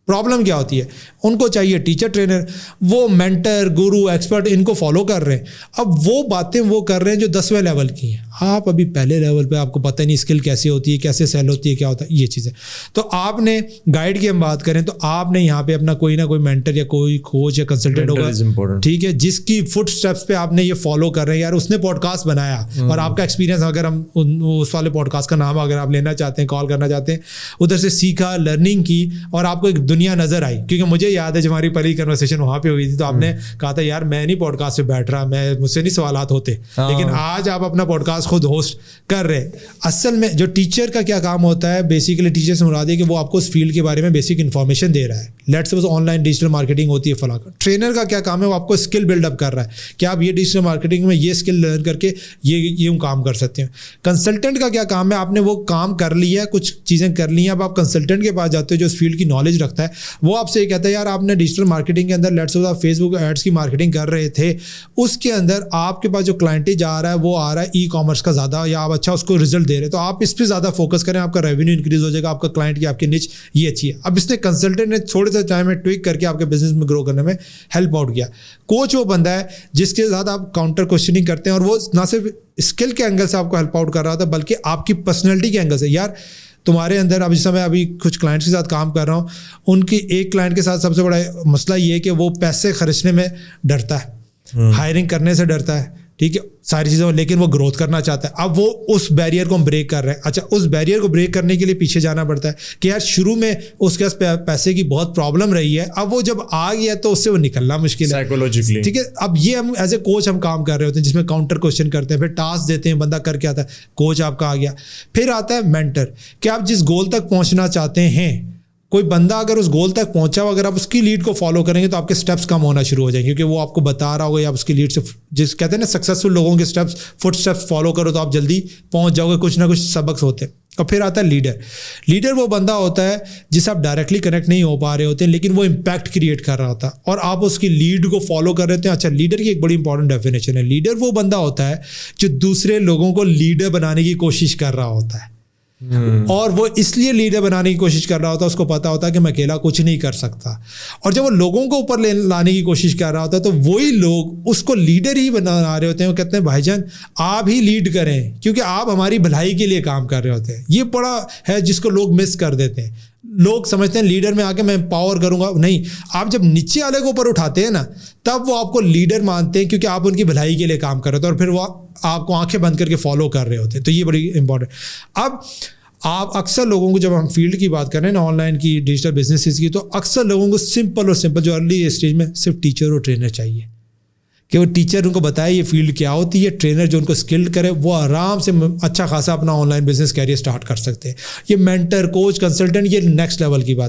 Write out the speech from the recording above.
Problem کیا ہوتی ہے, ان کو چاہیے ٹیچر ٹرینر, وہ مینٹر گرو ایکسپرٹ ان کو فالو کر رہے ہیں. اب وہ باتیں وہ کر رہے ہیں جو 10ویں لیول کی ہیں, آپ ابھی پہلے لیول پہ آپ کو پتہ نہیں اسکل کیسے ہوتی ہے, کیسے سیل ہوتی ہے, کیا ہوتا ہے, یہ چیزیں. تو آپ نے گائیڈ کی ہم بات کریں تو آپ نے یہاں پہ اپنا کوئی نہ کوئی مینٹر یا کوئی کوچ یا کنسلٹنٹ ہوگا, ٹھیک ہے, جس کی فٹ اسٹیپس پہ آپ نے یہ فالو کر رہے ہیں. یار اس نے پوڈ کاسٹ بنایا اور آپ کا ایکسپیرینس, اگر ہم اس والے پوڈ کاسٹ کا نام اگر آپ لینا چاہتے ہیں, کال کرنا چاہتے ہیں, ادھر سے سیکھا, لرننگ کی, اور آپ کو ایک دنیا نظر آئی. کیونکہ مجھے یاد ہے جب ہماری پہلی کنورسیشن وہاں پہ ہوئی تھی تو آپ نے کہا تھا یار میں نہیں پوڈ کاسٹ پہ بیٹھ رہا, مجھ سے نہیں سوالات ہوتے, لیکن آج آپ اپنا پوڈ کاسٹ خود ہوسٹ کر رہے. اصل میں جو ٹیچر کا کیا کام ہوتا ہے, بیسیکلی ٹیچر سے مراد ہے کہ وہ آپ کو اس فیلڈ کے بارے میں بیسک انفارمیشن دے رہا ہے. Let's suppose on line digital marketing ہوتی ہے فلاں کا. ٹرینر کا کیا کام ہے, وہ آپ کو اسکل بلڈ اپ کر رہا ہے کہ آپ یہ ڈیجیٹل مارکیٹنگ میں یہ اسکل لرن کر کے یہ کام کر سکتے ہیں. کنسلٹنٹ کا کیا کام ہے, آپ نے وہ کام کر لیا, کچھ چیزیں کر لی ہیں, اب آپ کنسلٹنٹ کے پاس جاتے ہو جو اس فیلڈ کی نالج رکھتا ہے. وہ آپ سے یہ کہتا ہے یار آپ نے ڈیجیٹل مارکیٹنگ کے اندر لیٹس سپوز آپ فیس بک ایڈس کی مارکیٹنگ کر رہے تھے, اس کے اندر آپ کے پاس جو کلائنٹیج آ رہا ہے وہ آ رہا ہے ای کامرس کا زیادہ, یا آپ اچھا اس کو رزلٹ دے رہے, تو آپ اس پہ زیادہ فوکس کریں, آپ کا ریونیو انکریز ہو جائے گا, آپ کا کلائنٹ کی آپ کی نچ یہ اچھی ہے. اب اس نے کنسلٹنٹ نے تھوڑے سے ٹائم میں ٹویک کر کے آپ کے بزنس میں گرو کرنے میں ہیلپ آؤٹ کیا. کوچ وہ بندہ ہے جس کے ساتھ آپ کاؤنٹر کوشچننگ کرتے ہیں, اور وہ نہ صرف اسکل کے اینگل سے آپ کو ہیلپ آؤٹ کر رہا تھا بلکہ آپ کی پرسنالٹی کے اینگل سے. یار تمہارے اندر اب جیسا میں ابھی کچھ کلائنٹس کے ساتھ کام کر رہا ہوں, ان کی ایک کلائنٹ کے ساتھ سب سے بڑا مسئلہ یہ ہے کہ وہ پیسے خرچنے میں ڈرتا ہے, ہائرنگ کرنے سے ڈرتا ہے, ٹھیک ہے, ساری چیزوں, لیکن وہ گروتھ کرنا چاہتا ہے. اب وہ اس بیریئر کو ہم بریک کر رہے ہیں. اچھا اس بیریئر کو بریک کرنے کے لیے پیچھے جانا پڑتا ہے کہ یار شروع میں اس کے پاس پیسے کی بہت پرابلم رہی ہے, اب وہ جب آ گیا تو اس سے وہ نکلنا مشکل ہے سائیکولوجیکلی, ٹھیک ہے. اب یہ ہم ایز اے کوچ ہم کام کر رہے ہوتے ہیں جس میں کاؤنٹر کوشچن کرتے ہیں, پھر ٹاسک دیتے ہیں, بندہ کر کے آتا ہے, کوچ آپ کا آ گیا. پھر آتا ہے مینٹر, کہ آپ جس گول تک پہنچنا چاہتے ہیں, کوئی بندہ اگر اس گول تک پہنچا ہو, اگر آپ اس کی لیڈ کو فالو کریں گے تو آپ کے اسٹیپس کم ہونا شروع ہو جائیں گے, کیونکہ وہ آپ کو بتا رہا ہوگا, یا آپ اس کی لیڈ سے, جس کہتے ہیں نا سکسیزفل لوگوں کے اسٹیپس فٹ اسٹیپس فالو کرو تو آپ جلدی پہنچ جاؤ گے, کچھ نہ کچھ سبق ہوتے ہیں. اور پھر آتا ہے لیڈر. لیڈر وہ بندہ ہوتا ہے جس آپ ڈائریکٹلی کنیکٹ نہیں ہو پا رہے ہوتے ہیں, لیکن وہ امپیکٹ کریٹ کر رہا ہوتا ہے اور آپ اس کی لیڈ کو فالو کر رہے ہوتے ہیں. اچھا لیڈر کی ایک بڑی انپورٹنٹ ڈیفینیشن ہے, لیڈر وہ بندہ ہوتا ہے جو دوسرے لوگوں کو لیڈر بنانے کی کوشش کر رہا ہوتا ہے, اور وہ اس لیے لیڈر بنانے کی کوشش کر رہا ہوتا ہے, اس کو پتا ہوتا ہے کہ میں اکیلا کچھ نہیں کر سکتا. اور جب وہ لوگوں کو اوپر لانے کی کوشش کر رہا ہوتا ہے تو وہی لوگ اس کو لیڈر ہی بنا رہے ہوتے ہیں. وہ کہتے ہیں بھائی جان آپ ہی لیڈ کریں, کیونکہ آپ ہماری بھلائی کے لیے کام کر رہے ہوتے ہیں. یہ بڑا ہے جس کو لوگ مس کر دیتے ہیں. لوگ سمجھتے ہیں لیڈر میں آ کے میں پاور کروں گا, نہیں, آپ جب نیچے والے کو اوپر اٹھاتے ہیں نا تب وہ آپ کو لیڈر مانتے ہیں, کیونکہ آپ ان کی بھلائی کے لیے کام کر رہے ہوتے ہیں, اور پھر وہ آپ کو آنکھیں بند کر کے فالو کر رہے ہوتے ہیں. تو یہ بڑی امپورٹنٹ. اب آپ اکثر لوگوں کو جب ہم فیلڈ کی بات کریں نا, آن لائن کی, ڈیجیٹل بزنسز کی, تو اکثر لوگوں کو سمپل جو ارلی اسٹیج میں صرف ٹیچر اور ٹرینر چاہیے, کہ وہ ٹیچر ان کو بتائے یہ فیلڈ کیا ہوتی ہے, ٹرینر جو ان کو اسکلڈ کرے, وہ آرام سے اچھا خاصا اپنا online business career start کر سکتے ہیں. یہ مینٹر, کوچ, کنسلٹنٹ, یہ نیکسٹ لیول کی بات.